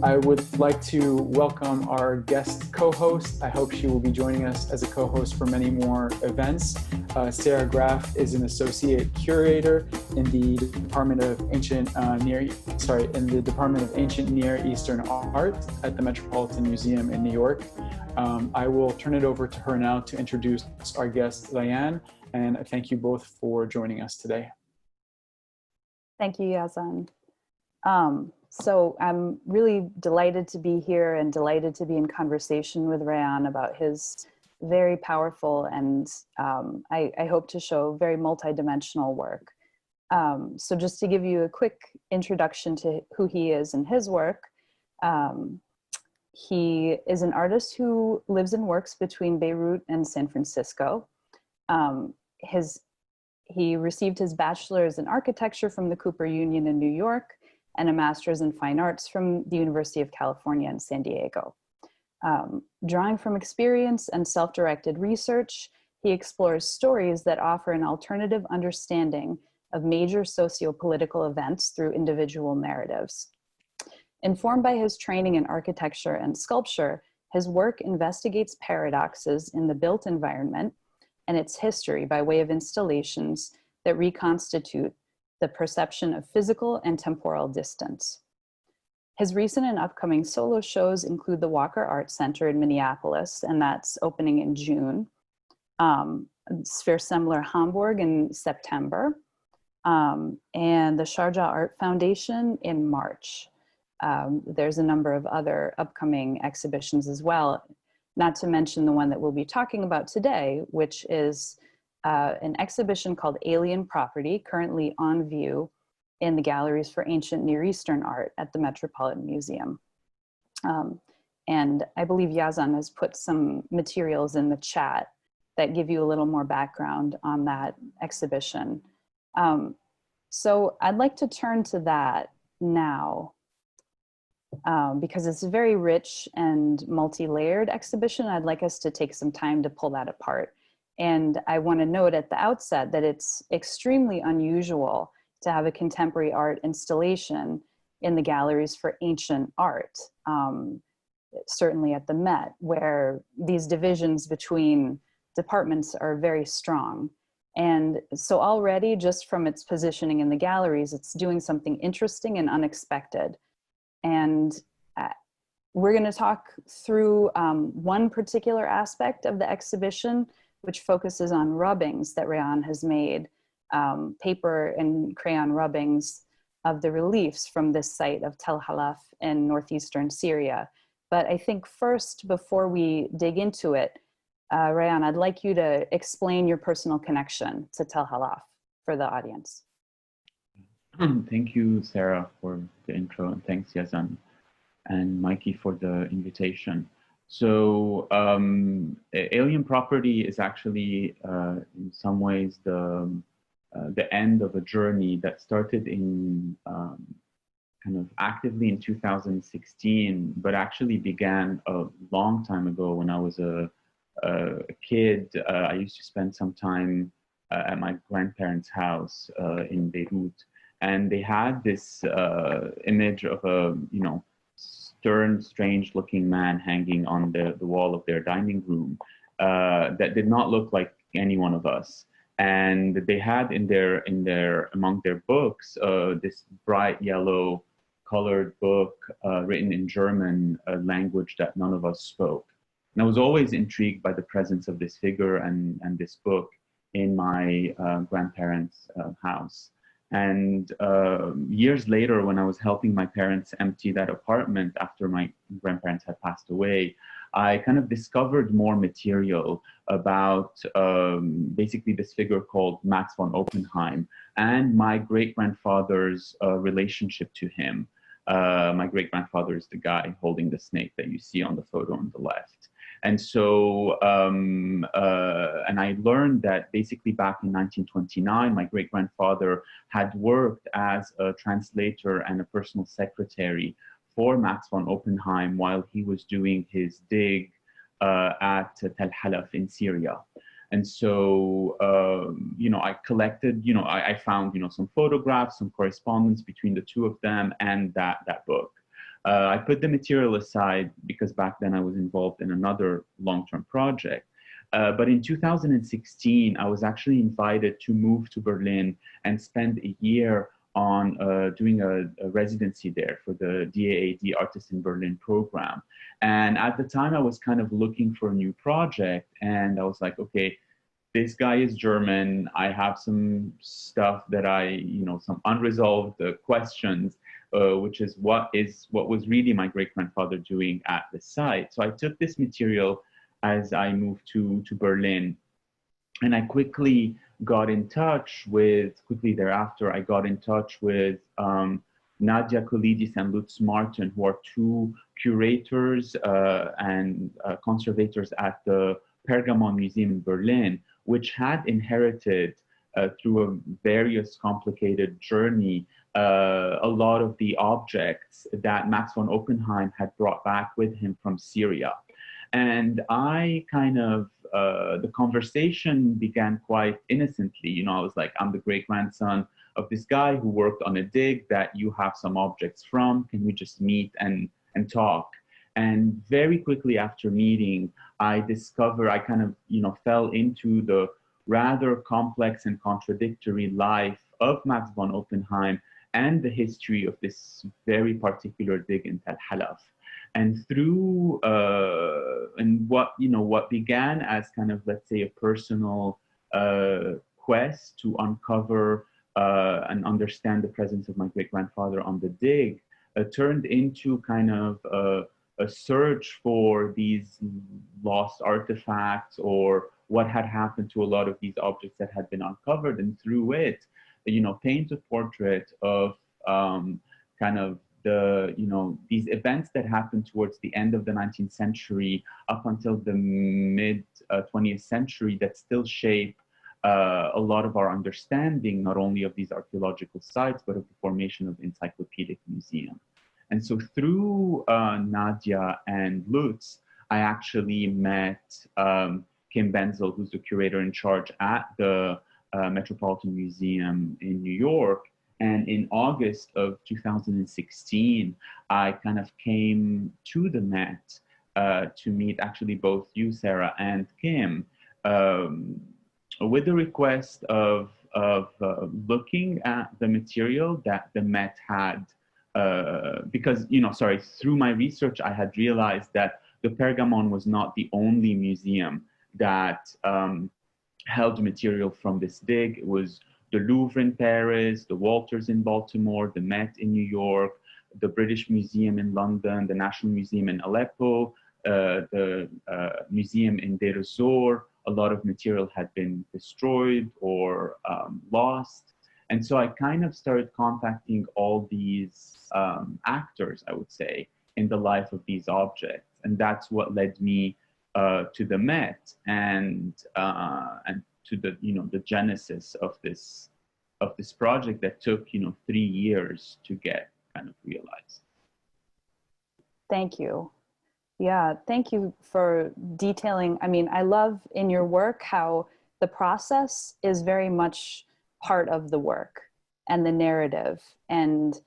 I would like to welcome our guest co-host. I hope she will be joining us as a co-host for many more events. Sarah Graff is an associate curator in the Department of Ancient Near Eastern Art at the Metropolitan Museum in New York. I will turn it over to her now to introduce our guest, Rayyane, and thank you both for joining us today. Thank you, Yazan. So I'm really delighted to be here and delighted to be in conversation with Rayyane about his very powerful and I hope to show very multidimensional work. So just to give you a quick introduction to who he is and his work, he is an artist who lives and works between Beirut and San Francisco. He received his bachelor's in architecture from the Cooper Union in New York and a master's in fine arts from the University of California in San Diego. Drawing from experience and self-directed research, he explores stories that offer an alternative understanding of major socio-political events through individual narratives. Informed by his training in architecture and sculpture, his work investigates paradoxes in the built environment and its history by way of installations that reconstitute the perception of physical and temporal distance. His recent and upcoming solo shows include the Walker Art Center in Minneapolis, and that's opening in June, Sphere Hamburg in September, and the Sharjah Art Foundation in March. There's a number of other upcoming exhibitions as well, not to mention the one that we'll be talking about today, which is an exhibition called Alien Property, currently on view in the galleries for ancient Near Eastern art at the Metropolitan Museum. And I believe Yazan has put some materials in the chat that give you a little more background on that exhibition. So I'd like to turn to that now because it's a very rich and multi-layered exhibition. I'd like us to take some time to pull that apart. And I want to note at the outset that it's extremely unusual to have a contemporary art installation in the galleries for ancient art, certainly at the Met, where these divisions between departments are very strong. And so already, just from its positioning in the galleries, it's doing something interesting and unexpected. And we're going to talk through one particular aspect of the exhibition, which focuses on rubbings that Rayyane has made, paper and crayon rubbings of the reliefs from this site of Tell Halaf in Northeastern Syria. But I think first, before we dig into it, Rayyane, I'd like you to explain your personal connection to Tell Halaf for the audience. Thank you, Sarah, for the intro, and thanks, Yazan and Mikey, for the invitation. So Alien Property is actually in some ways the end of a journey that started in kind of actively in 2016, but actually began a long time ago when I was a kid. I used to spend some time at my grandparents' house in Beirut, and they had this image of a, stern, strange-looking man hanging on the wall of their dining room that did not look like any one of us. And they had among their books this bright yellow colored book written in German, a language that none of us spoke. And I was always intrigued by the presence of this figure and this book in my grandparents' house. And years later, when I was helping my parents empty that apartment after my grandparents had passed away, I kind of discovered more material about basically this figure called Max von Oppenheim and my great-grandfather's relationship to him. My great-grandfather is the guy holding the snake that you see on the photo on the left. And so, and I learned that basically back in 1929, my great-grandfather had worked as a translator and a personal secretary for Max von Oppenheim while he was doing his dig at Tell Halaf in Syria. And so, I collected, I found, some photographs, some correspondence between the two of them and that book. I put the material aside because back then I was involved in another long-term project. But in 2016, I was actually invited to move to Berlin and spend a year on doing a residency there for the DAAD Artists in Berlin program. And at the time, I was kind of looking for a new project, and I was like, okay, this guy is German. I have some stuff that some unresolved questions, which is what was really my great-grandfather doing at the site. So I took this material as I moved to Berlin, and I quickly thereafter, I got in touch with Nadia Kolidis and Lutz Martin, who are two curators and conservators at the Pergamon Museum in Berlin, which had inherited through a various complicated journey a lot of the objects that Max von Oppenheim had brought back with him from Syria. And I the conversation began quite innocently. I was like, I'm the great-grandson of this guy who worked on a dig that you have some objects from. Can we just meet and talk? And very quickly after meeting, I fell into the rather complex and contradictory life of Max von Oppenheim and the history of this very particular dig in Tell Halaf. And through what began as let's say a personal quest to uncover and understand the presence of my great-grandfather on the dig turned into a search for these lost artifacts or what had happened to a lot of these objects that had been uncovered, and through it, paint a portrait of these events that happened towards the end of the 19th century up until the mid 20th century that still shape a lot of our understanding, not only of these archaeological sites, but of the formation of encyclopedic museum. And so through Nadia and Lutz, I actually met Kim Benzel, who's the curator in charge at the Metropolitan Museum in New York. And in August of 2016, I came to the Met to meet actually both you, Sarah, and Kim, with the request of looking at the material that the Met had, because, through my research, I had realized that the Pergamon was not the only museum that held material from this dig. It was the Louvre in Paris, the Walters in Baltimore, the Met in New York, the British Museum in London, the National Museum in Aleppo, the museum in Deir ez-Zor. A lot of material had been destroyed or lost. And so I started contacting all these actors, I would say, in the life of these objects. And that's what led me to the Met and to the genesis of this project that took 3 years to get realized. Thank you. Yeah, thank you for detailing. I mean, I love in your work how the process is very much part of the work and the narrative. And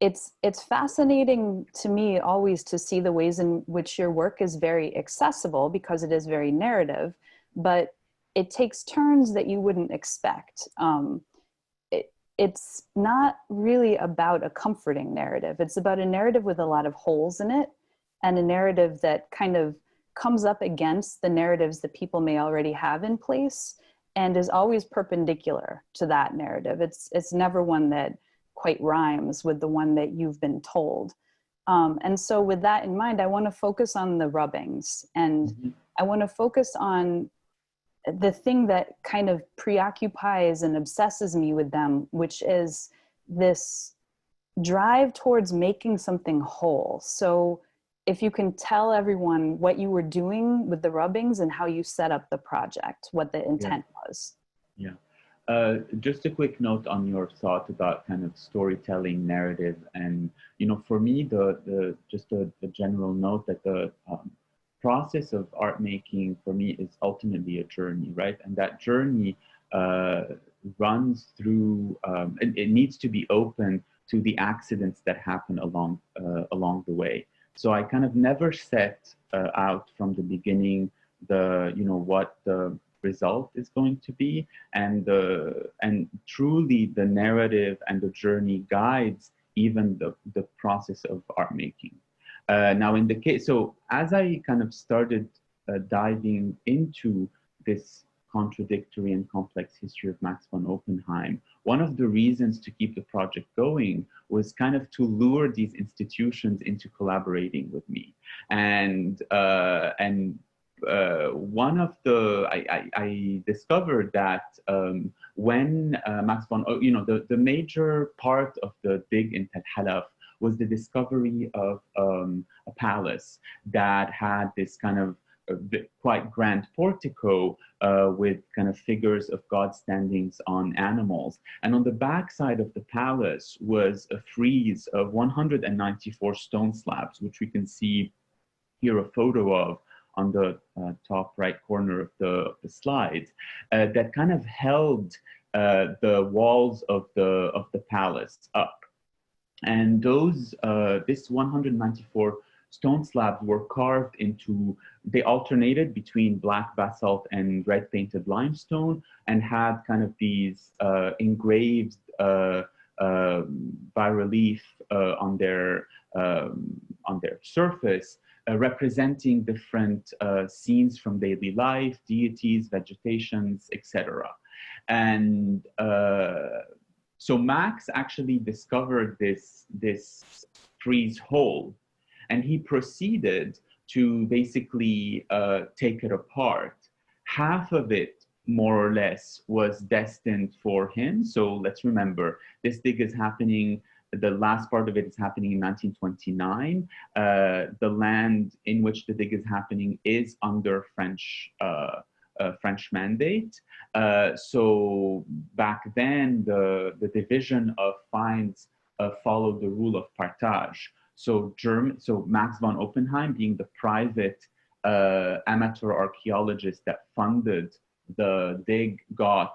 it's fascinating to me always to see the ways in which your work is very accessible because it is very narrative, but it takes turns that you wouldn't expect. It's not really about a comforting narrative. It's about a narrative with a lot of holes in it, and a narrative that comes up against the narratives that people may already have in place and is always perpendicular to that narrative. It's never one that quite rhymes with the one that you've been told. And so with that in mind, I want to focus on the rubbings, and I want to focus on the thing that preoccupies and obsesses me with them, which is this drive towards making something whole. So if you can tell everyone what you were doing with the rubbings and how you set up the project, what the intent was. Yeah. Just a quick note on your thought about storytelling, narrative, and for me, the general note that the process of art making for me is ultimately a journey, right? And that journey runs through, it needs to be open to the accidents that happen along the way. So I kind of never set out from the beginning what the result is going to be, and truly the narrative and the journey guides even the process of art making. Now, in the case, so as I kind of started diving into this contradictory and complex history of Max von Oppenheim, one of the reasons to keep the project going was kind of to lure these institutions into collaborating with me. And one of the, I discovered that when Max von, the major part of the dig in Tell Halaf was the discovery of a palace that had this kind of quite grand portico with kind of figures of God standings on animals. And on the back side of the palace was a frieze of 194 stone slabs, which we can see here a photo of on the top right corner of the slide, that kind of held the walls of the palace up. And those, this 194 stone slabs were carved into, they alternated between black basalt and red painted limestone, and had kind of these engraved bas-relief on their surface, representing different scenes from daily life, deities, vegetations, etc. And so Max actually discovered this frieze hole, and he proceeded to basically take it apart. Half of it, more or less, was destined for him. So let's remember, this dig is happening, the last part of it is happening in 1929. The land in which the dig is happening is under French mandate. So back then, the division of finds followed the rule of partage. So Max von Oppenheim, being the private amateur archaeologist that funded the dig, got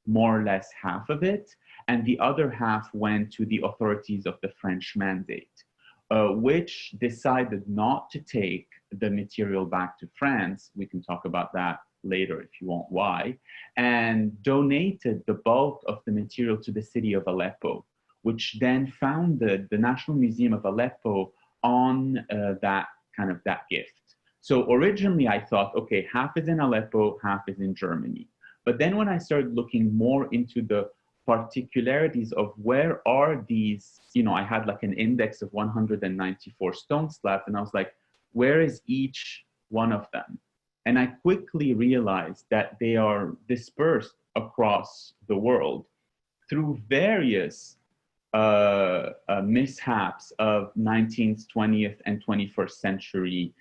more or less half of it, and the other half went to the authorities of the French mandate, which decided not to take the material back to France. We can talk about that later if you want why, and donated the bulk of the material to the city of Aleppo, which then founded the National Museum of Aleppo on that gift. So originally I thought, okay, half is in Aleppo, half is in Germany. But then when I started looking more into the particularities of where are these, I had like an index of 194 stone slabs, and I was like, where is each one of them? And I quickly realized that they are dispersed across the world through various mishaps of 19th, 20th, and 21st century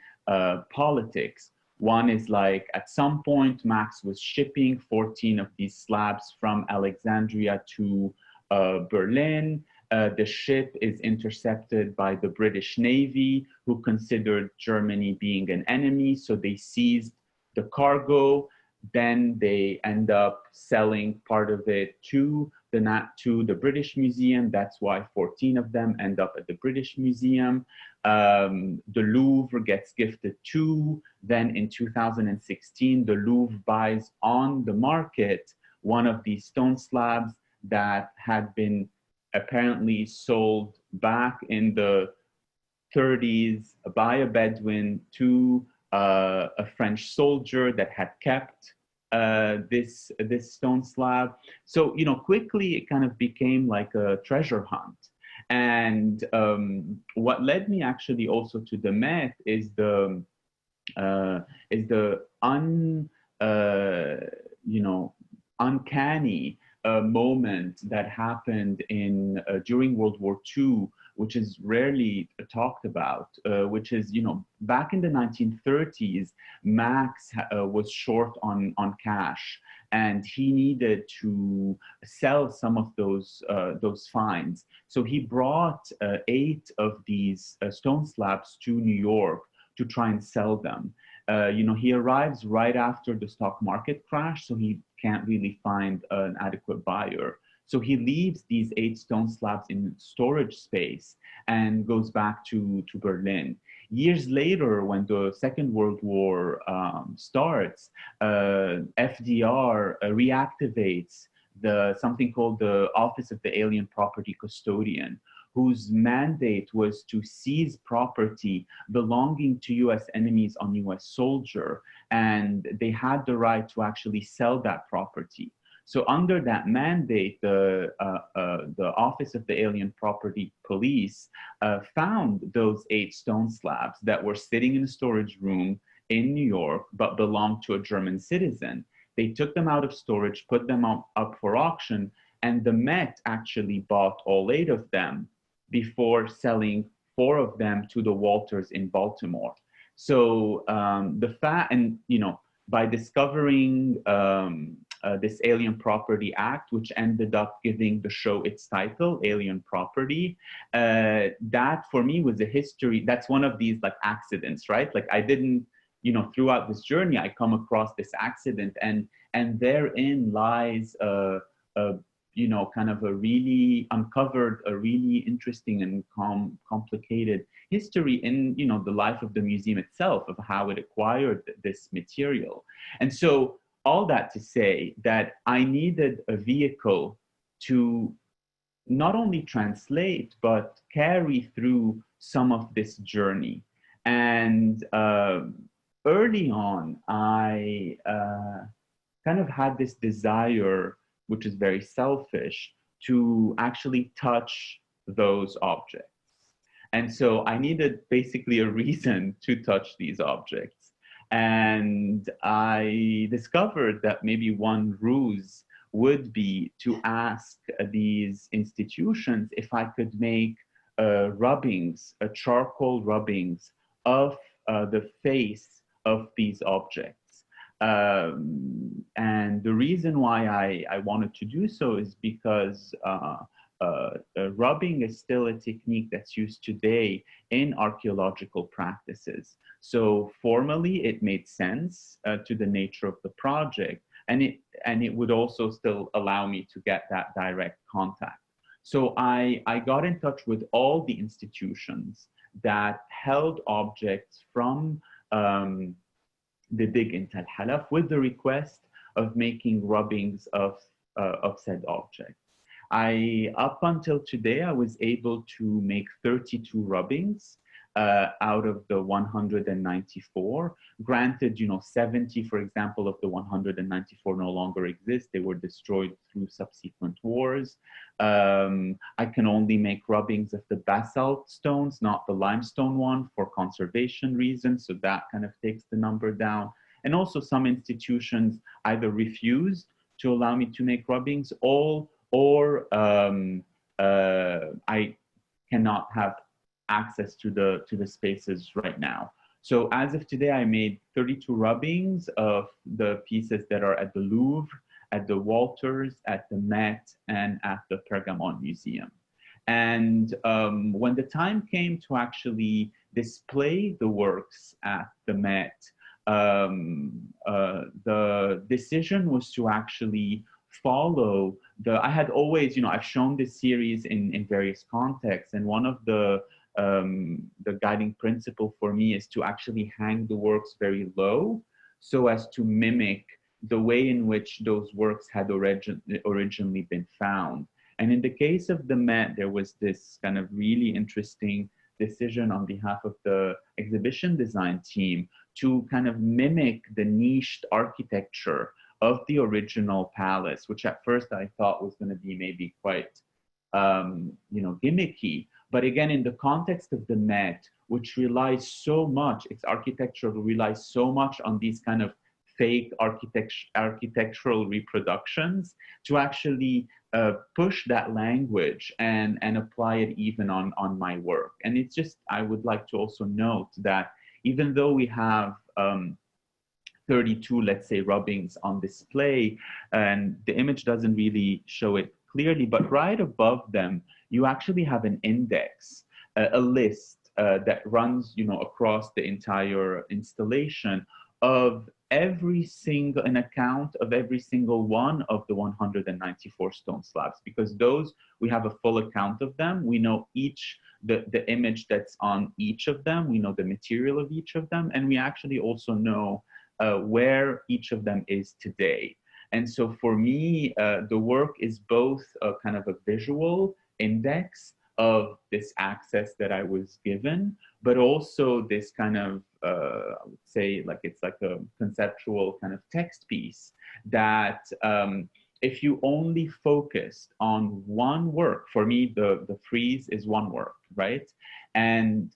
politics. One is like, at some point, Max was shipping 14 of these slabs from Alexandria to Berlin. The ship is intercepted by the British Navy, who considered Germany being an enemy, so they seized the cargo. Then they end up selling part of it to the British Museum. That's why 14 of them end up at the British Museum. The Louvre gets gifted too. Then in 2016, the Louvre buys on the market one of these stone slabs that had been apparently sold back in the 30s by a Bedouin to a French soldier that had kept this stone slab. So, quickly it kind of became like a treasure hunt. And what led me actually also to the Met is the uncanny moment that happened during World War II, which is rarely talked about, which is, back in the 1930s, Max was short on cash, and he needed to sell some of those finds. So he brought 8 of these stone slabs to New York to try and sell them. He arrives right after the stock market crash, so he can't really find an adequate buyer. So he leaves these 8 stone slabs in storage space and goes back to Berlin. Years later, when the Second World War starts, FDR reactivates something called the Office of the Alien Property Custodian, whose mandate was to seize property belonging to US enemies on US soldier, and they had the right to actually sell that property. So under that mandate, the Office of the Alien Property Police found those 8 stone slabs that were sitting in a storage room in New York, but belonged to a German citizen. They took them out of storage, put them up for auction, and the Met actually bought all 8 of them before selling 4 of them to the Walters in Baltimore. So by discovering this Alien Property Act, which ended up giving the show its title, Alien Property, that for me was a history. That's one of these like accidents, right? Like I didn't, throughout this journey, I come across this accident, and therein lies kind of uncovered a really interesting and complicated history in, the life of the museum itself, of how it acquired this material. And so all that to say that I needed a vehicle to not only translate, but carry through some of this journey. And early on, I kind of had this desire, which is very selfish, to actually touch those objects. And so I needed basically a reason to touch these objects. And I discovered that maybe one ruse would be to ask these institutions if I could make rubbings, charcoal rubbings of the face of these objects. And the reason why I wanted to do so is because rubbing is still a technique that's used today in archaeological practices. So formally, it made sense to the nature of the project, and it would also still allow me to get that direct contact. So I got in touch with all the institutions that held objects from the dig in Tell Halaf with the request of making rubbings of said objects. Up until today, I was able to make 32 rubbings out of the 194. Granted, 70, for example, of the 194 no longer exist. They were destroyed through subsequent wars. I can only make rubbings of the basalt stones, not the limestone one, for conservation reasons. So that kind of takes the number down. And also some institutions either refused to allow me to make rubbings, or I cannot have access to the spaces right now. So as of today, I made 32 rubbings of the pieces that are at the Louvre, at the Walters, at the Met, and at the Pergamon Museum. And when the time came to actually display the works at the Met, the decision was to actually follow I had always, I've shown this series in various contexts, and one of the guiding principle for me is to actually hang the works very low so as to mimic the way in which those works had originally been found. And in the case of the Met, there was this kind of really interesting decision on behalf of the exhibition design team to kind of mimic the niched architecture of the original palace, which at first I thought was going to be maybe quite, gimmicky. But again, in the context of the Met, which relies so much, its architecture relies so much on these kind of fake architectural reproductions, to actually push that language and apply it even on my work. And it's just, I would like to also note that even though we have 32, let's say, rubbings on display, and the image doesn't really show it clearly, but right above them, you actually have an index, a list that runs, across the entire installation of an account of every single one of the 194 stone slabs, because those, we have a full account of them. We know the image that's on each of them. We know the material of each of them. And we actually also know where each of them is today. And so for me, the work is both a kind of a visual index of this access that I was given, but also this kind of, I would say, like it's like a conceptual kind of text piece that if you only focused on one work, for me, the frieze is one work, right? And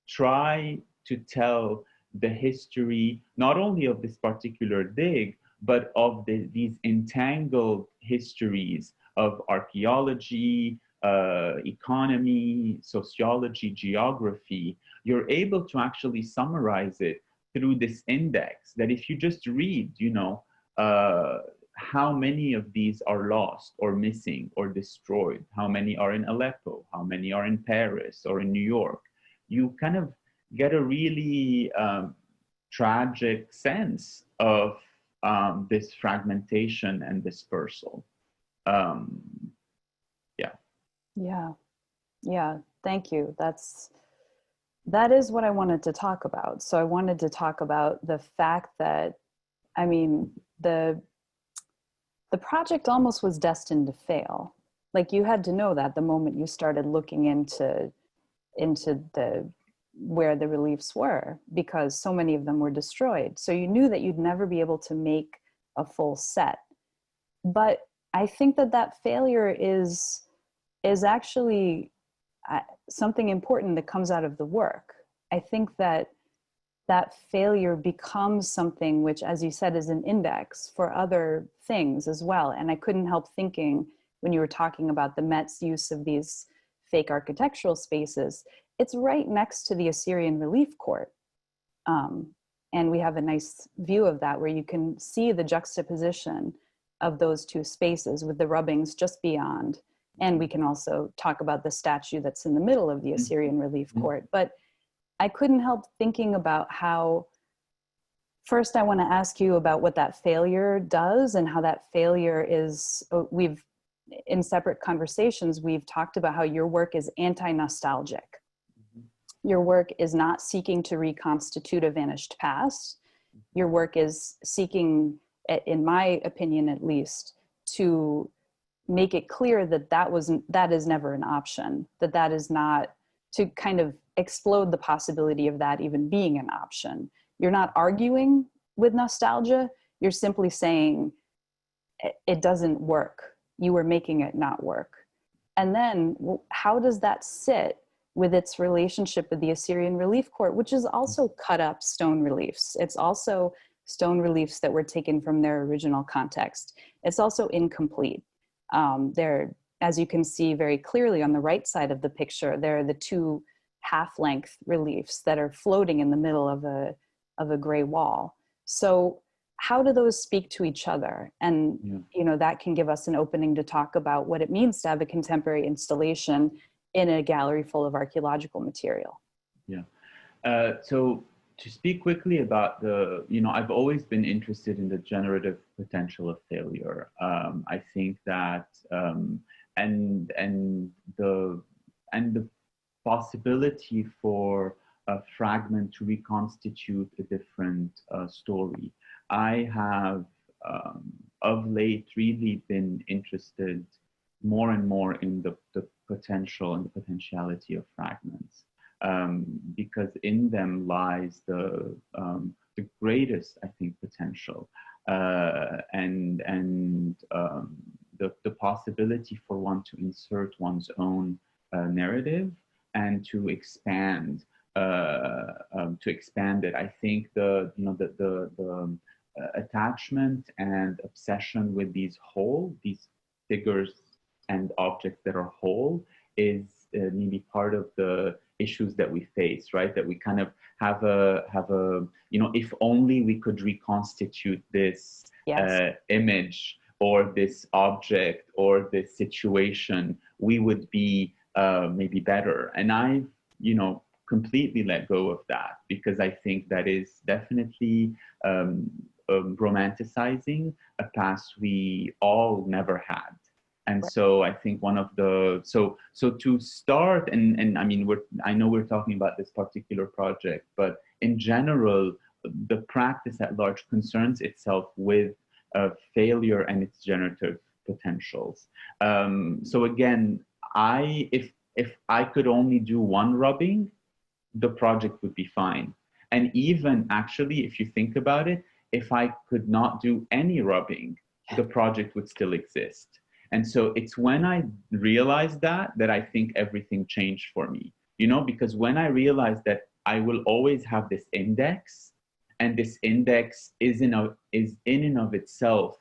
try to tell the history, not only of this particular dig, but of these entangled histories of archaeology, economy, sociology, geography, you're able to actually summarize it through this index that if you just read, how many of these are lost or missing or destroyed, how many are in Aleppo, how many are in Paris or in New York, you kind of get a really tragic sense of this fragmentation and dispersal. Yeah, thank you. That is what I wanted to talk about. So I wanted to talk about the fact that, I mean, the project almost was destined to fail. Like, you had to know that the moment you started looking into where the reliefs were, because so many of them were destroyed. So you knew that you'd never be able to make a full set. But I think that failure is actually something important that comes out of the work. I think that failure becomes something which, as you said, is an index for other things as well. And I couldn't help thinking, when you were talking about the Met's use of these fake architectural spaces, it's right next to the Assyrian relief court. And we have a nice view of that, where you can see the juxtaposition of those two spaces with the rubbings just beyond. And we can also talk about the statue that's in the middle of the Assyrian relief court. But I couldn't help thinking about how, first I want to ask you about what that failure does and how that failure is, in separate conversations, we've talked about how your work is anti-nostalgic. Your work is not seeking to reconstitute a vanished past. Your work is seeking, in my opinion at least, to make it clear that is never an option, that is not, to kind of explode the possibility of that even being an option. You're not arguing with nostalgia, you're simply saying it doesn't work. You were making it not work. And then how does that sit with its relationship with the Assyrian relief court, which is also cut up stone reliefs. It's also stone reliefs that were taken from their original context. It's also incomplete. They're, as you can see very clearly on the right side of the picture, there are the two half-length reliefs that are floating in the middle of a gray wall. So how do those speak to each other? And that can give us an opening to talk about what it means to have a contemporary installation in a gallery full of archaeological material. So to speak quickly about I've always been interested in the generative potential of failure. I think that and the possibility for a fragment to reconstitute a different story. I have of late really been interested more and more in the potential and the potentiality of fragments, because in them lies the greatest, I think, potential, and the possibility for one to insert one's own narrative and to expand it. I think the attachment and obsession with these figures and objects that are whole is maybe part of the issues that we face, right? That we kind of have a if only we could reconstitute this image or this object or this situation, we would be maybe better. And I've completely let go of that, because I think that is definitely a romanticizing a past we all never had. And so I think one of the, so to start, and I mean, I know we're talking about this particular project, but in general, the practice at large concerns itself with failure and its generative potentials. So again, if I could only do one rubbing, the project would be fine. And even actually, if you think about it, if I could not do any rubbing, the project would still exist. And so it's when I realized that I think everything changed for me, you know, because when I realized that I will always have this index, and this index is in and of itself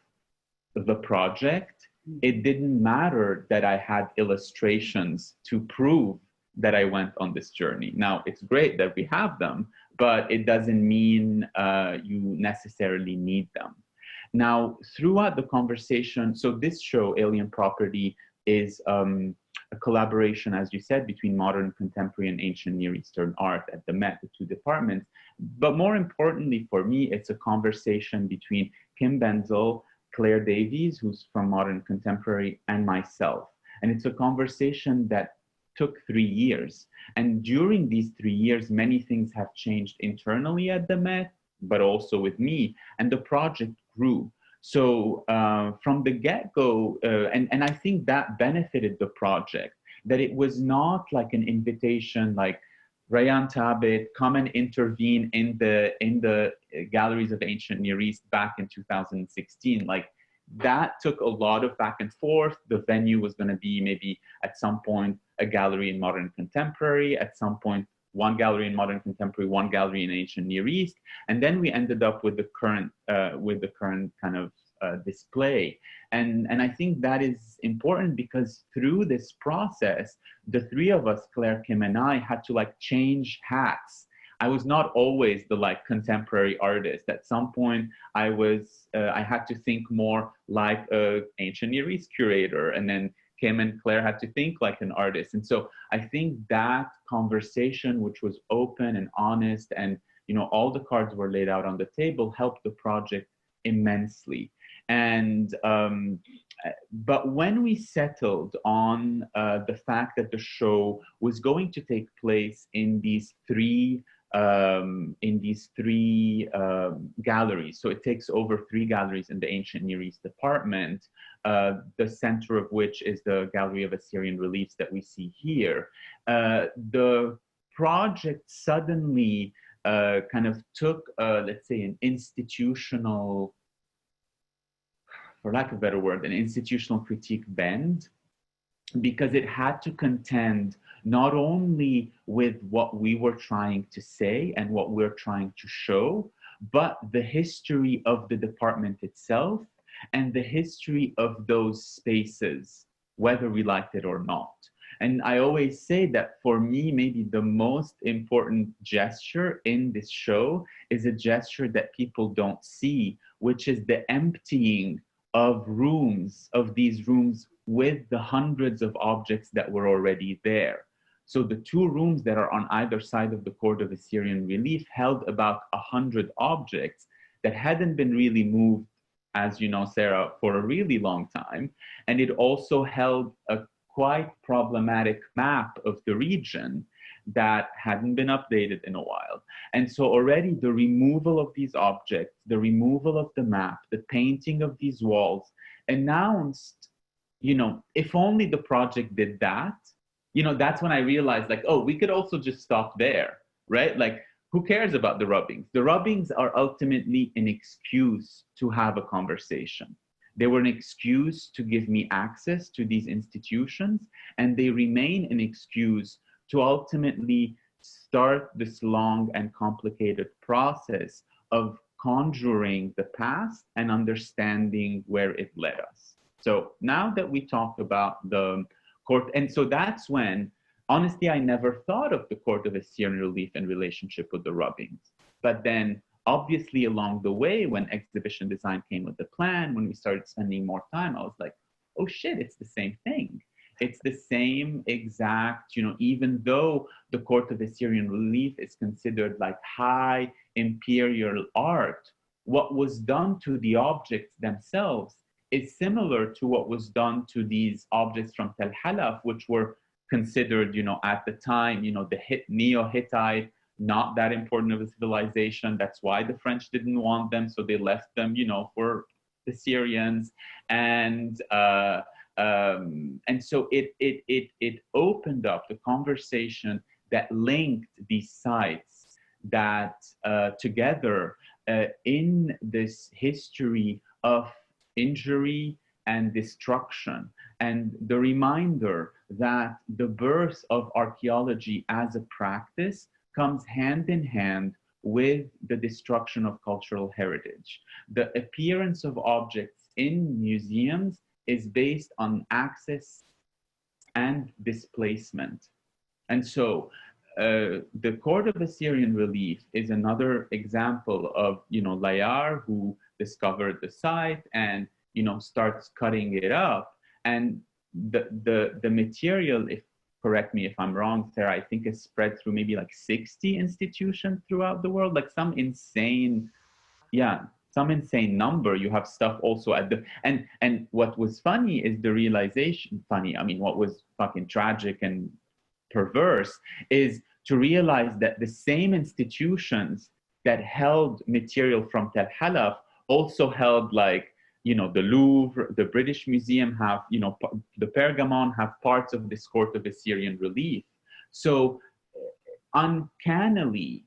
the project, it didn't matter that I had illustrations to prove that I went on this journey. Now, it's great that we have them, but it doesn't mean you necessarily need them. Now, throughout the conversation, so this show, Alien Property, is a collaboration, as you said, between modern, contemporary, and ancient Near Eastern art at the Met, the two departments. But more importantly for me, it's a conversation between Kim Benzel, Claire Davies, who's from Modern Contemporary, and myself. And it's a conversation that took 3 years. And during these 3 years, many things have changed internally at the Met, but also with me, and the project grew. So from the get-go, and I think that benefited the project, that it was not like an invitation like, Rayyane Tabet, come and intervene in the galleries of ancient Near East back in 2016. Like, that took a lot of back and forth. The venue was going to be maybe at some point a gallery in modern contemporary, at some point one gallery in modern contemporary, one gallery in ancient Near East, and then we ended up with the current kind of display. And I think that is important because through this process, the three of us, Claire, Kim, and I, had to like change hats. I was not always the like contemporary artist. At some point, I had to think more like an ancient Near East curator, and then Kim and Claire had to think like an artist. And so I think that conversation, which was open and honest, and you know, all the cards were laid out on the table, helped the project immensely. And but when we settled on the fact that the show was going to take place in these three galleries, so it takes over 3 galleries in the ancient Near East department, the center of which is the Gallery of Assyrian Reliefs that we see here. The project suddenly kind of took, let's say, an institutional, for lack of a better word, an institutional critique bend, because it had to contend not only with what we were trying to say and what we're trying to show, but the history of the department itself and the history of those spaces, whether we liked it or not. And I always say that for me, maybe the most important gesture in this show is a gesture that people don't see, which is the emptying of rooms, of these rooms with the hundreds of objects that were already there. So the 2 rooms that are on either side of the Court of Assyrian Relief held about 100 objects that hadn't been really moved, as you know, Sarah, for a really long time. And it also held a quite problematic map of the region that hadn't been updated in a while. And so already the removal of these objects, the removal of the map, the painting of these walls announced, you know, if only the project did that, you know, that's when I realized, like, oh, we could also just stop there, right? Like, who cares about the rubbings? The rubbings are ultimately an excuse to have a conversation. They were an excuse to give me access to these institutions, and they remain an excuse to ultimately start this long and complicated process of conjuring the past and understanding where it led us. So now that we talk about the court, and so that's when, honestly, I never thought of the Court of Assyrian Relief in relationship with the rubbings. But then obviously along the way, when exhibition design came with the plan, when we started spending more time, I was like, oh shit, it's the same thing. It's the same exact, you know, even though the Court of Assyrian Relief is considered like high imperial art, what was done to the objects themselves is similar to what was done to these objects from Tell Halaf, which were considered, at the time, the Neo-Hittite, not that important of a civilization. That's why the French didn't want them, so they left them, for the Syrians, and so it opened up the conversation that linked these sites that together in this history of injury and destruction, and the reminder that the birth of archaeology as a practice comes hand in hand with the destruction of cultural heritage. The appearance of objects in museums is based on access and displacement. And so the Court of Assyrian Relief is another example of, Layar, who discovered the site and, starts cutting it up. And the material, correct me if I'm wrong, Sarah, I think is spread through maybe like 60 institutions throughout the world, like some insane number. You have stuff also at the, and what was funny is the realization, what was fucking tragic and perverse is to realize that the same institutions that held material from Tell Halaf also held, like, the Louvre, the British Museum have, the Pergamon have parts of this Court of Assyrian Relief. So uncannily,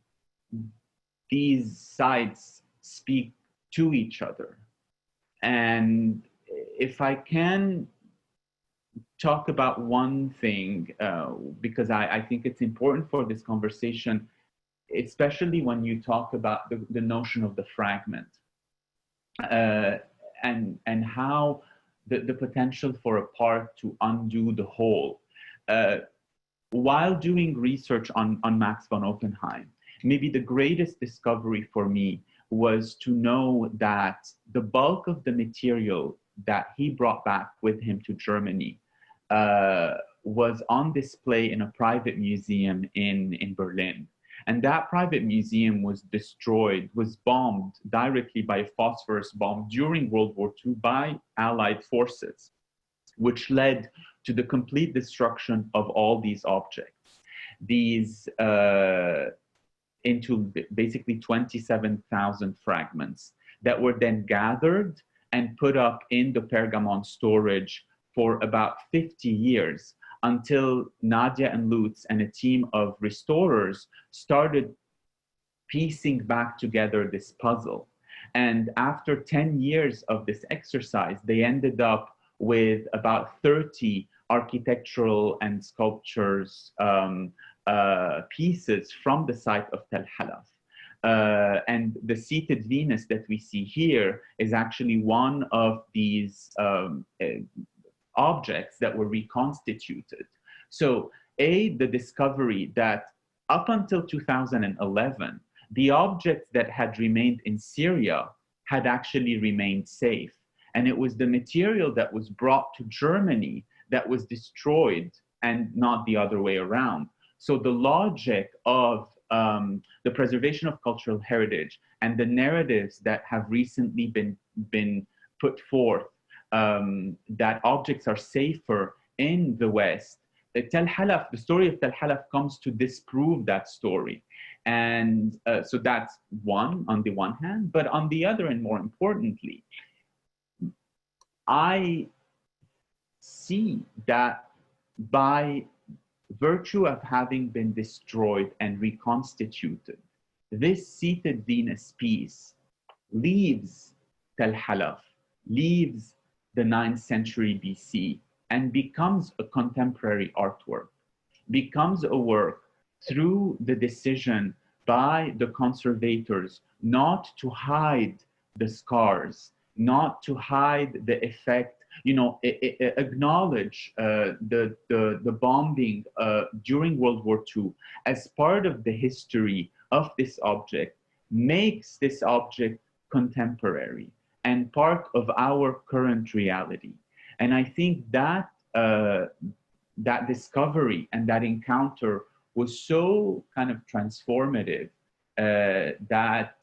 these sites speak to each other. And if I can talk about one thing, because I think it's important for this conversation, especially when you talk about the notion of the fragment, and how the potential for a part to undo the whole. While doing research on Max von Oppenheim, maybe the greatest discovery for me was to know that the bulk of the material that he brought back with him to Germany was on display in a private museum in Berlin. And that private museum was destroyed, was bombed directly by a phosphorus bomb during World War II by Allied forces, which led to the complete destruction of all these objects. These into basically 27,000 fragments that were then gathered and put up in the Pergamon storage for about 50 years, until Nadia and Lutz and a team of restorers started piecing back together this puzzle. And after 10 years of this exercise, they ended up with about 30 architectural and sculptures pieces from the site of Tell Halaf. And the seated Venus that we see here is actually one of these objects that were reconstituted. So the discovery that up until 2011, the objects that had remained in Syria had actually remained safe. And it was the material that was brought to Germany that was destroyed, and not the other way around. So the logic of the preservation of cultural heritage and the narratives that have recently been put forth, that objects are safer in the West, the story of Tell Halaf comes to disprove that story. And so that's one, on the one hand, but on the other, and more importantly, I see that by virtue of having been destroyed and reconstituted, this seated Venus piece leaves Tell Halaf, leaves the 9th century BC, and becomes a contemporary artwork, becomes a work through the decision by the conservators not to hide the scars, not to hide the effect, acknowledge the bombing during World War II as part of the history of this object, makes this object contemporary and part of our current reality. And I think that that discovery and that encounter was so kind of transformative that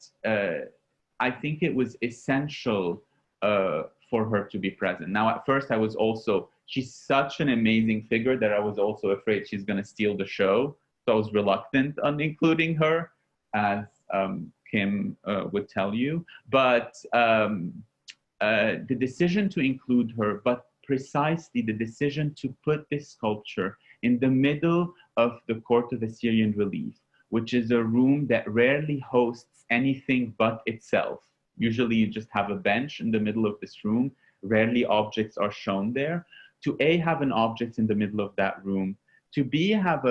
I think it was essential for her to be present. Now, at first, I was also, she's such an amazing figure that I was also afraid she's going to steal the show. So I was reluctant on including her, as Kim would tell you. But the decision to include her, but precisely the decision to put this sculpture in the middle of the Court of Assyrian Relief, which is a room that rarely hosts anything but itself. Usually you just have a bench in the middle of this room. Rarely objects are shown there. To A, have an object in the middle of that room. To B, have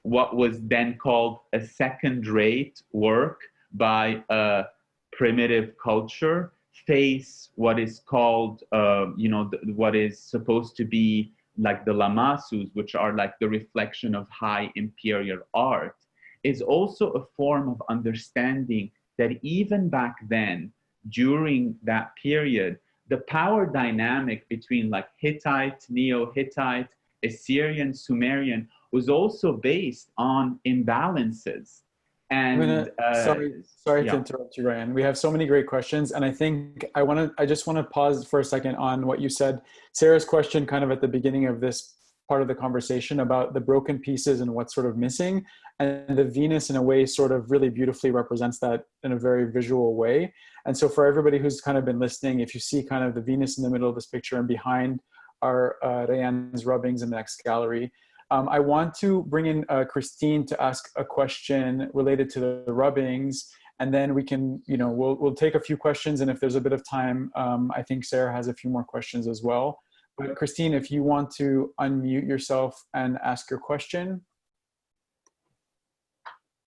what was then called a second-rate work by a primitive culture face what is called, what is supposed to be like the lamasus, which are like the reflection of high imperial art, is also a form of understanding that even back then, during that period, the power dynamic between like Hittite, Neo-Hittite, Assyrian, Sumerian was also based on imbalances. And sorry to interrupt you, Rayyane. We have so many great questions, and I think I just want to pause for a second on what you said. Sarah's question kind of at the beginning of this part of the conversation about the broken pieces and what's sort of missing, and the Venus in a way sort of really beautifully represents that in a very visual way. And so for everybody who's kind of been listening, if you see kind of the Venus in the middle of this picture and behind are Rayyane's rubbings in the next gallery, I want to bring in Christine to ask a question related to the rubbings, and then we can, we'll take a few questions, and if there's a bit of time, I think Sarah has a few more questions as well. But Christine, if you want to unmute yourself and ask your question.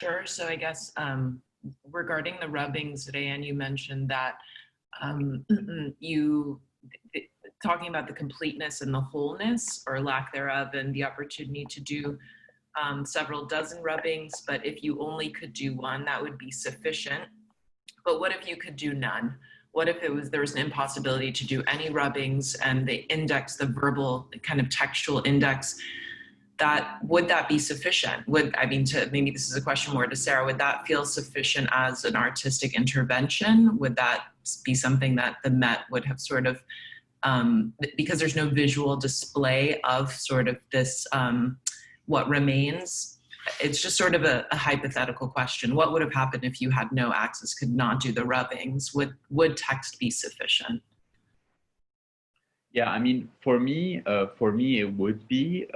Sure. So I guess regarding the rubbings, Rayyane, you mentioned that talking about the completeness and the wholeness or lack thereof, and the opportunity to do several dozen rubbings, but if you only could do one, that would be sufficient. But what if you could do none? What if there was an impossibility to do any rubbings, and the index, the verbal kind of textual index, would that be sufficient? Maybe this is a question more to Sarah, would that feel sufficient as an artistic intervention? Would that be something that the Met would have sort of, because there's no visual display of sort of this, what remains? It's just sort of a hypothetical question. What would have happened if you had no access, could not do the rubbings? Would text be sufficient? Yeah, I mean, for me, it would be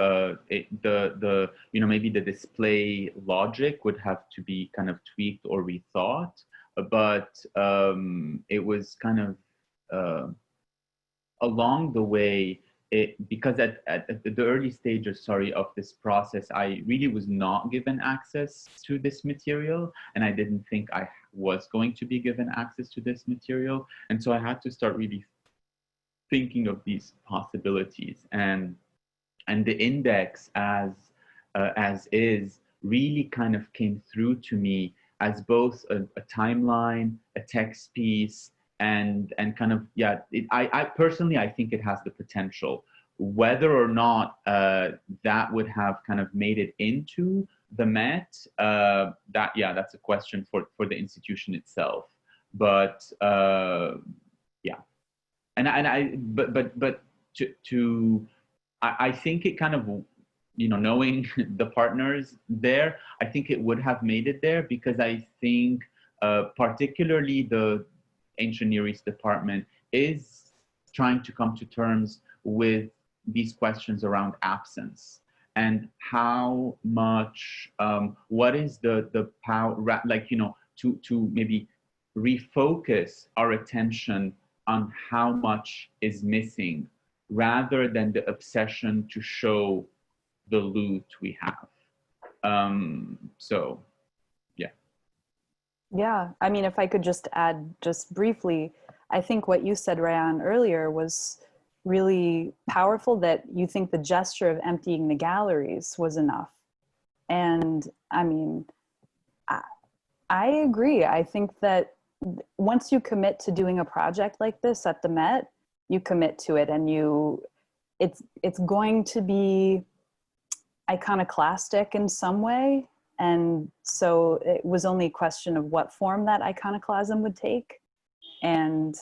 maybe the display logic would have to be kind of tweaked or rethought, but it was kind of along the way. Because at the early stages, of this process, I really was not given access to this material, and I didn't think I was going to be given access to this material, and so I had to start really thinking of these possibilities, and the index as is really kind of came through to me as both a timeline, a text piece, and kind of, I personally, I think it has the potential. Whether or not that would have kind of made it into the Met, that's a question for the institution itself. But I think it kind of, knowing the partners there, I think it would have made it there, because I think particularly the Ancient Near East department is trying to come to terms with these questions around absence and how much, what is the power, to maybe refocus our attention on how much is missing, rather than the obsession to show the loot we have. Yeah, I mean, if I could just add just briefly, I think what you said, Rayyane, earlier was really powerful, that you think the gesture of emptying the galleries was enough. And I mean, I agree. I think that once you commit to doing a project like this at the Met, you commit to it, and it's going to be iconoclastic in some way. And so it was only a question of what form that iconoclasm would take. And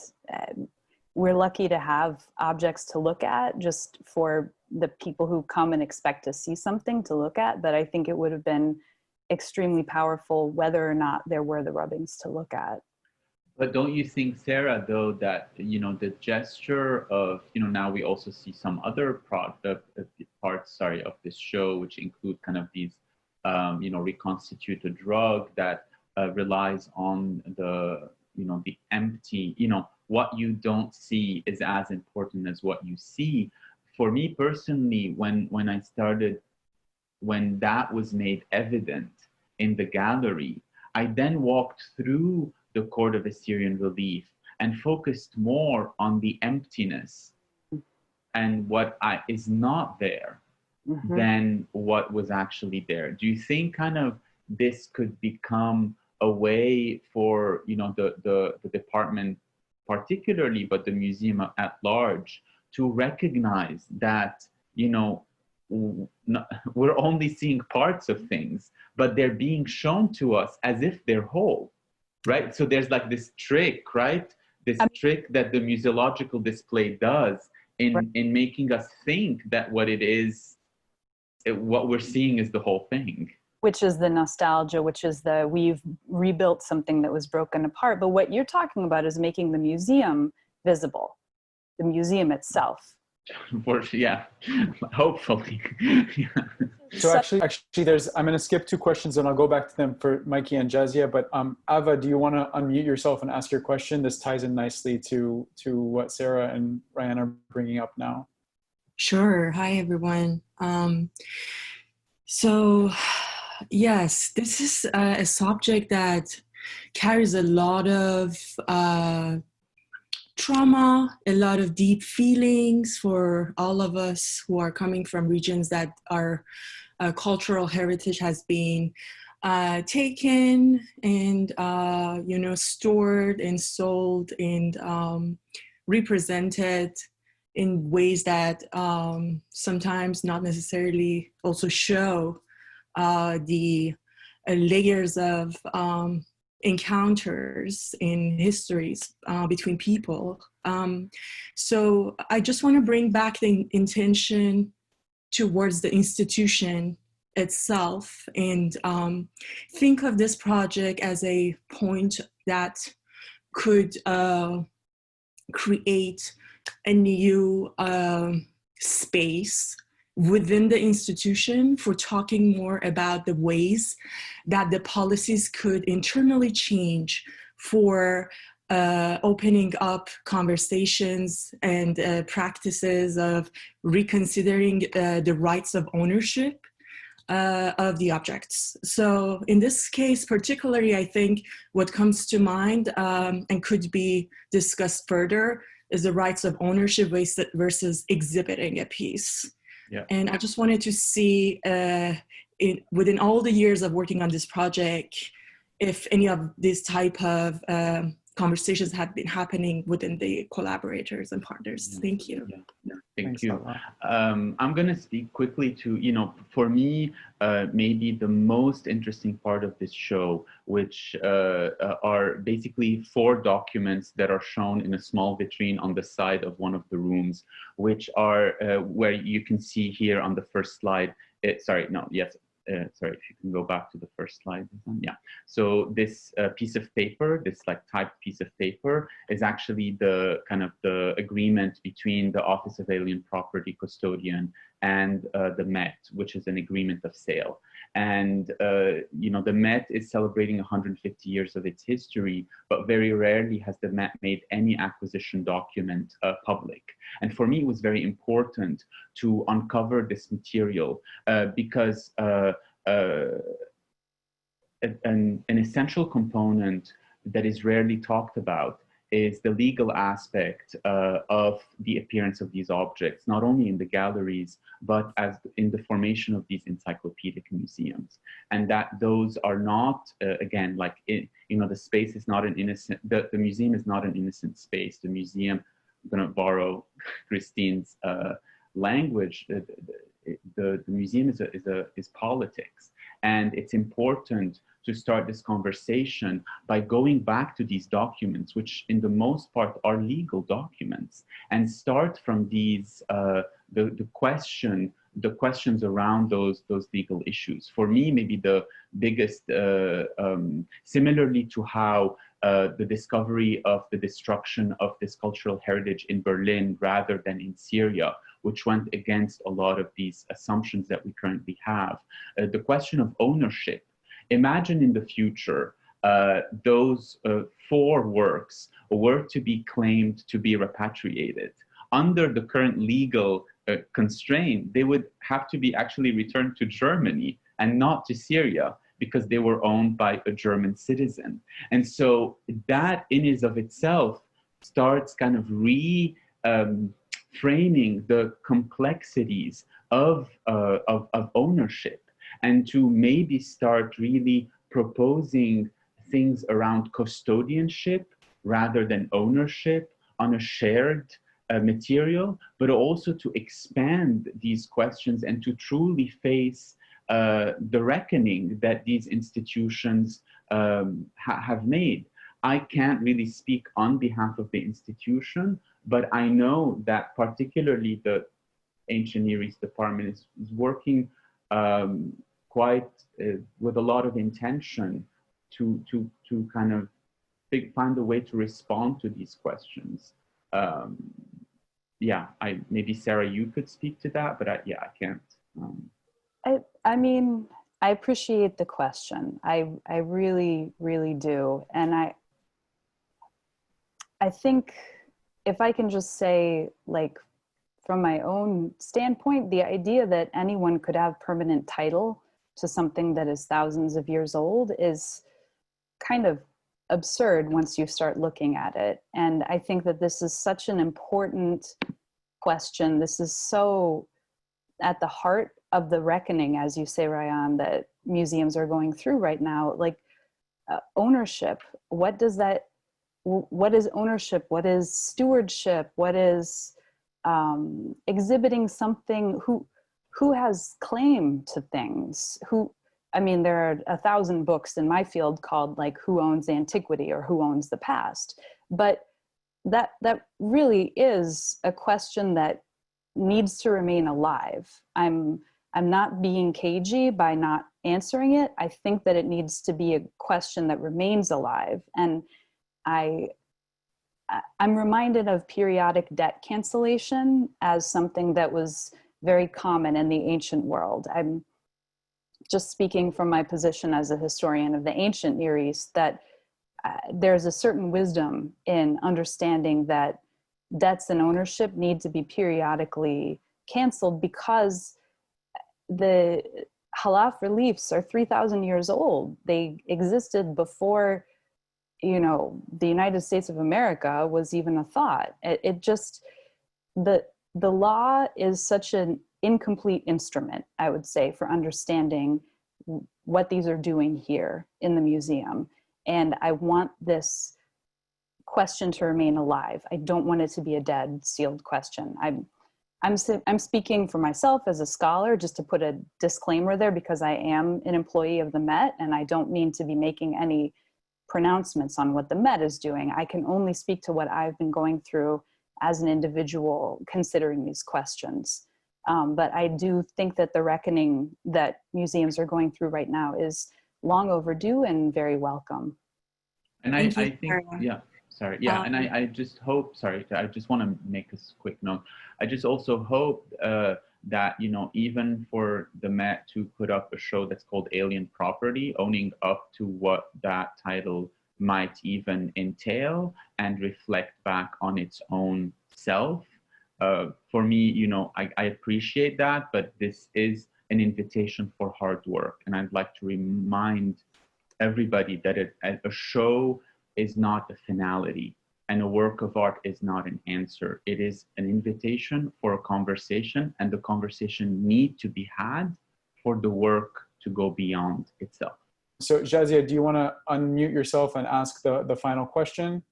we're lucky to have objects to look at just for the people who come and expect to see something to look at. But I think it would have been extremely powerful whether or not there were the rubbings to look at. But don't you think, Sarah, though, that, the gesture of, now we also see some other parts, of this show, which include kind of these, reconstituted drug that relies on the, the empty, what you don't see is as important as what you see. For me personally, when that was made evident in the gallery, I then walked through the court of Assyrian relief and focused more on the emptiness and what is not there than what was actually there. Do you think kind of this could become a way for, the department particularly, but the museum at large, to recognize that, we're only seeing parts of things, but they're being shown to us as if they're whole, right? So there's like this trick, right? This trick that the museological display does in making us think that what we're seeing is the whole thing. Which is the nostalgia, which is we've rebuilt something that was broken apart. But what you're talking about is making the museum visible, the museum itself. Yeah, hopefully. So actually, I'm going to skip 2 questions and I'll go back to them for Mikey and Jazia. But Ava, do you want to unmute yourself and ask your question? This ties in nicely to what Sarah and Rayyane are bringing up now. Sure. Hi, everyone. So, yes, this is a subject that carries a lot of trauma, a lot of deep feelings for all of us who are coming from regions that our cultural heritage has been taken and, stored and sold and represented in ways that sometimes not necessarily also show the layers of encounters in histories between people. So I just want to bring back the intention towards the institution itself and think of this project as a point that could create a new space within the institution for talking more about the ways that the policies could internally change for opening up conversations and practices of reconsidering the rights of ownership of the objects. So in this case particularly, I think what comes to mind and could be discussed further is the rights of ownership versus exhibiting a piece. Yeah. And I just wanted to see within all the years of working on this project, if any of these type of conversations have been happening within the collaborators and partners. Yeah. Thank you. Yeah. Thank you. I'm going to speak quickly to, for me, maybe the most interesting part of this show, which are basically 4 documents that are shown in a small vitrine on the side of one of the rooms, which are where you can see here on the first slide. Sorry, if you can go back to the first slide. Yeah. So this piece of paper, this like typed piece of paper, is actually the kind of the agreement between the Office of Alien Property Custodian and the Met, which is an agreement of sale. And, the Met is celebrating 150 years of its history, but very rarely has the Met made any acquisition document public. And for me, it was very important to uncover this material because an essential component that is rarely talked about is the legal aspect of the appearance of these objects, not only in the galleries, but as in the formation of these encyclopedic museums. And that those are not, again, like, the space is not an innocent, the museum is not an innocent space. The museum, I'm gonna borrow Christine's language, the museum is politics. And it's important to start this conversation by going back to these documents, which in the most part are legal documents, and start from these, the questions around those legal issues. For me, maybe the biggest, similarly to how the discovery of the destruction of this cultural heritage in Berlin rather than in Syria, which went against a lot of these assumptions that we currently have. The question of ownership. Imagine in the future, those 4 works were to be claimed to be repatriated. Under the current legal constraint, they would have to be actually returned to Germany and not to Syria, because they were owned by a German citizen. And so that in and of itself starts kind of framing the complexities of ownership, and to maybe start really proposing things around custodianship rather than ownership on a shared material, but also to expand these questions and to truly face the reckoning that these institutions have made. I can't really speak on behalf of the institution, but I know that particularly the Ancient Near East Department is working quite with a lot of intention to kind of find a way to respond to these questions. Yeah, maybe Sarah, you could speak to that, but I can't. I mean, I appreciate the question. I really, really do. And I think if I can just say, like, from my own standpoint, the idea that anyone could have permanent title to something that is thousands of years old is kind of absurd once you start looking at it. And I think that this is such an important question. This is so at the heart of the reckoning, as you say, Rayyane, that museums are going through right now. Like ownership, what is ownership? What is stewardship? What is exhibiting something? Who has claim to things? I mean, there are 1,000 books in my field called like Who Owns Antiquity or Who Owns the Past? But that really is a question that needs to remain alive. I'm not being cagey by not answering it. I think that it needs to be a question that remains alive. And I'm reminded of periodic debt cancellation as something that was very common in the ancient world. I'm just speaking from my position as a historian of the ancient Near East, that there's a certain wisdom in understanding that debts and ownership need to be periodically canceled, because the Halaf reliefs are 3,000 years old. They existed before, you know, the United States of America was even a thought. It just, the law is such an incomplete instrument, I would say, for understanding what these are doing here in the museum. And I want this question to remain alive. I don't want it to be a dead, sealed question. I'm speaking for myself as a scholar, just to put a disclaimer there, because I am an employee of the Met, and I don't mean to be making any pronouncements on what the Met is doing. I can only speak to what I've been going through as an individual considering these questions. But I do think that the reckoning that museums are going through right now is long overdue and very welcome. And I think, yeah, sorry. Yeah, and I just hope, sorry, I just want to make a quick note. I just also hope that, you know, even for the Met to put up a show that's called Alien Property, owning up to what that title might even entail and reflect back on its own self. For me, you know, I appreciate that, but this is an invitation for hard work. And I'd like to remind everybody that a show is not a finality, and a work of art is not an answer. It is an invitation for a conversation, and the conversation need to be had for the work to go beyond itself. So Jazia, do you want to unmute yourself and ask the final question?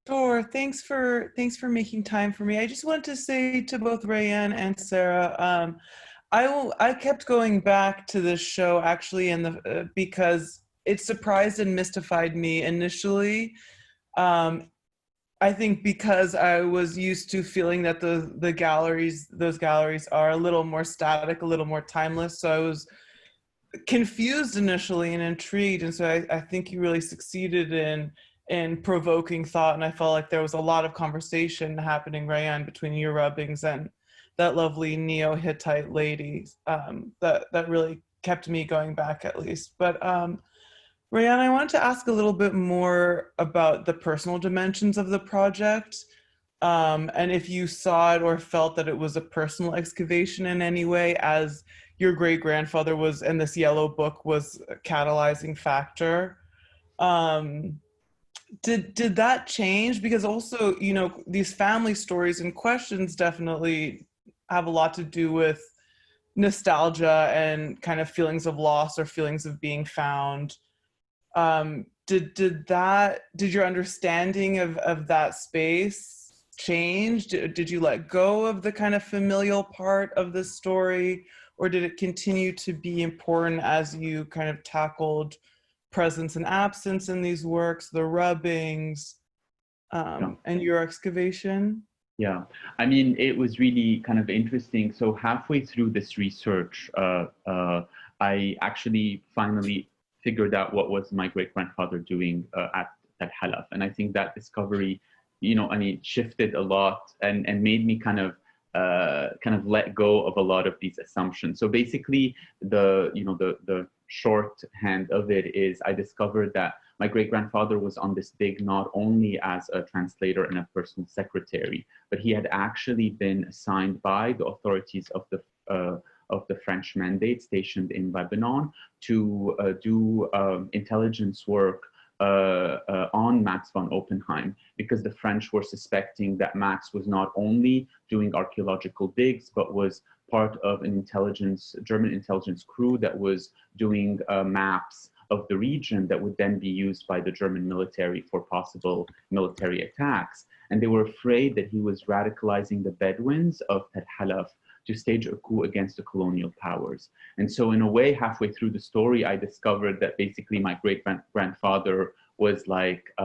Sure. Thanks for making time for me. I just wanted to say to both Rayyane and Sarah, I kept going back to this show actually because it surprised and mystified me initially. I think because I was used to feeling that those galleries are a little more static, a little more timeless. So I was confused initially and intrigued. And so I think you really succeeded in provoking thought. And I felt like there was a lot of conversation happening, Rayyane, between your rubbings and that lovely Neo-Hittite lady, that really kept me going back at least. But Rayyane, I wanted to ask a little bit more about the personal dimensions of the project, and if you saw it or felt that it was a personal excavation in any way, as your great-grandfather was, and this yellow book was a catalyzing factor. Did that change? Because also, you know, these family stories and questions definitely have a lot to do with nostalgia and kind of feelings of loss or feelings of being found. Did your understanding of that space change? Did you let go of the kind of familial part of the story, or did it continue to be important as you kind of tackled presence and absence in these works, the rubbings, and your excavation? Yeah, I mean, it was really kind of interesting. So halfway through this research, I actually finally figured out what was my great-grandfather doing at Tell Halaf. And I think that discovery, you know, I mean, shifted a lot and made me kind of let go of a lot of these assumptions. So basically, the shorthand of it is I discovered that my great-grandfather was on this dig not only as a translator and a personal secretary, but he had actually been assigned by the authorities of the French mandate stationed in Lebanon to do intelligence work on Max von Oppenheim, because the French were suspecting that Max was not only doing archaeological digs, but was part of an German intelligence crew that was doing maps of the region that would then be used by the German military for possible military attacks. And they were afraid that he was radicalizing the Bedouins of Tell Halaf to stage a coup against the colonial powers. And so in a way, halfway through the story, I discovered that basically my great-grandfather was like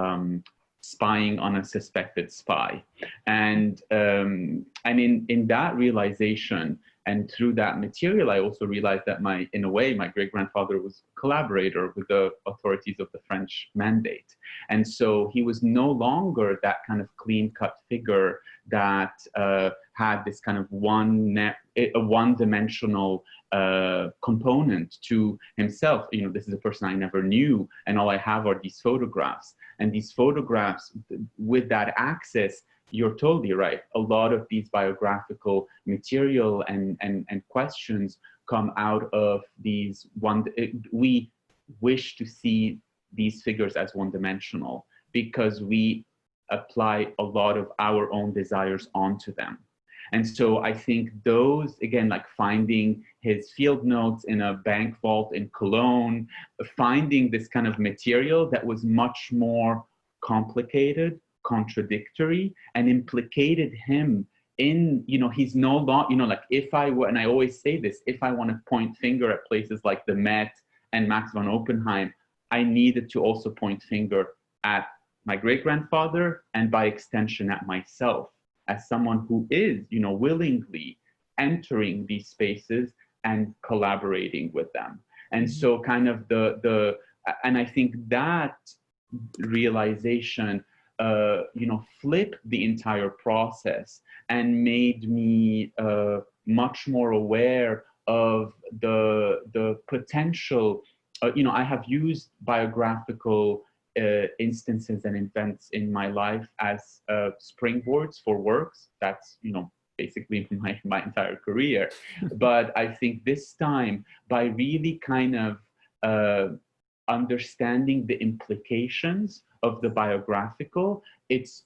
spying on a suspected spy. And in that realization, and through that material, I also realized that in a way, my great-grandfather was a collaborator with the authorities of the French mandate. And so he was no longer that kind of clean-cut figure that had this kind of one-dimensional component to himself. You know, this is a person I never knew, and all I have are these photographs. And these photographs, with that access, you're totally right. A lot of these biographical material and questions come out of these we wish to see these figures as one-dimensional because we apply a lot of our own desires onto them. And so I think those, again, like finding his field notes in a bank vault in Cologne, finding this kind of material that was much more complicated, contradictory, and implicated him in, you know, he's no longer, you know, like and I always say this, if I want to point finger at places like the Met and Max von Oppenheim, I needed to also point finger at my great-grandfather and by extension at myself as someone who is, you know, willingly entering these spaces and collaborating with them. And so kind of and I think that realization flipped the entire process and made me much more aware of the potential. I have used biographical instances and events in my life as springboards for works. That's, basically my entire career. But I think this time, by really kind of understanding the implications of the biographical, its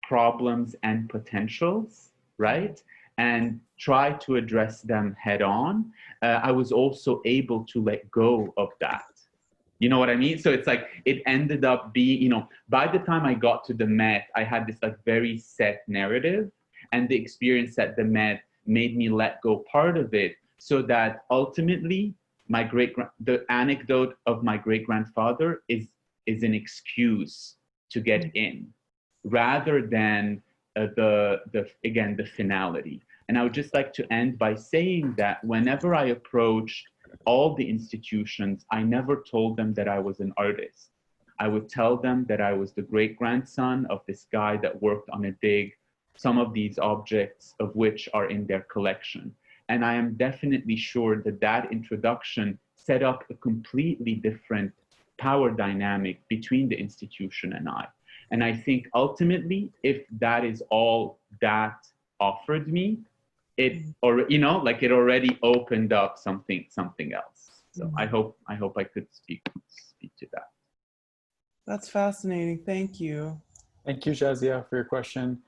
problems and potentials, right? And try to address them head on, I was also able to let go of that. You know what I mean? So it's like, it ended up being, by the time I got to the Met, I had this like very set narrative, and the experience at the Met made me let go part of it so that ultimately the anecdote of my great-grandfather is an excuse to get in, rather than the finality. And I would just like to end by saying that whenever I approached all the institutions, I never told them that I was an artist. I would tell them that I was the great-grandson of this guy that worked on a dig, some of these objects of which are in their collection. And I am definitely sure that that introduction set up a completely different power dynamic between the institution and I. And I think ultimately, if that is all that offered me, it already opened up something else. So I hope I could speak to that. That's fascinating. Thank you. Thank you, Shazia, for your question.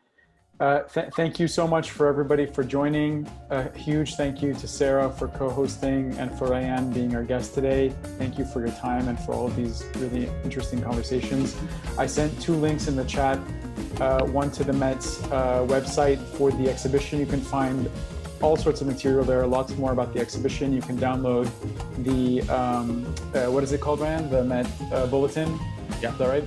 Thank you so much for everybody for joining. A huge thank you to Sarah for co-hosting and for Rayyane being our guest today. Thank you for your time and for all of these really interesting conversations. I sent 2 links in the chat, one to the Met's website for the exhibition. You can find all sorts of material there, lots more about the exhibition. You can download the, what is it called, Rayyane? The Met Bulletin? Yeah. Is that right?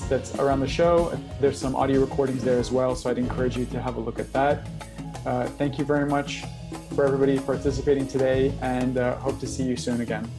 That's around the show. There's some audio recordings there as well, so I'd encourage you to have a look at that. Thank you very much for everybody participating today, and hope to see you soon again.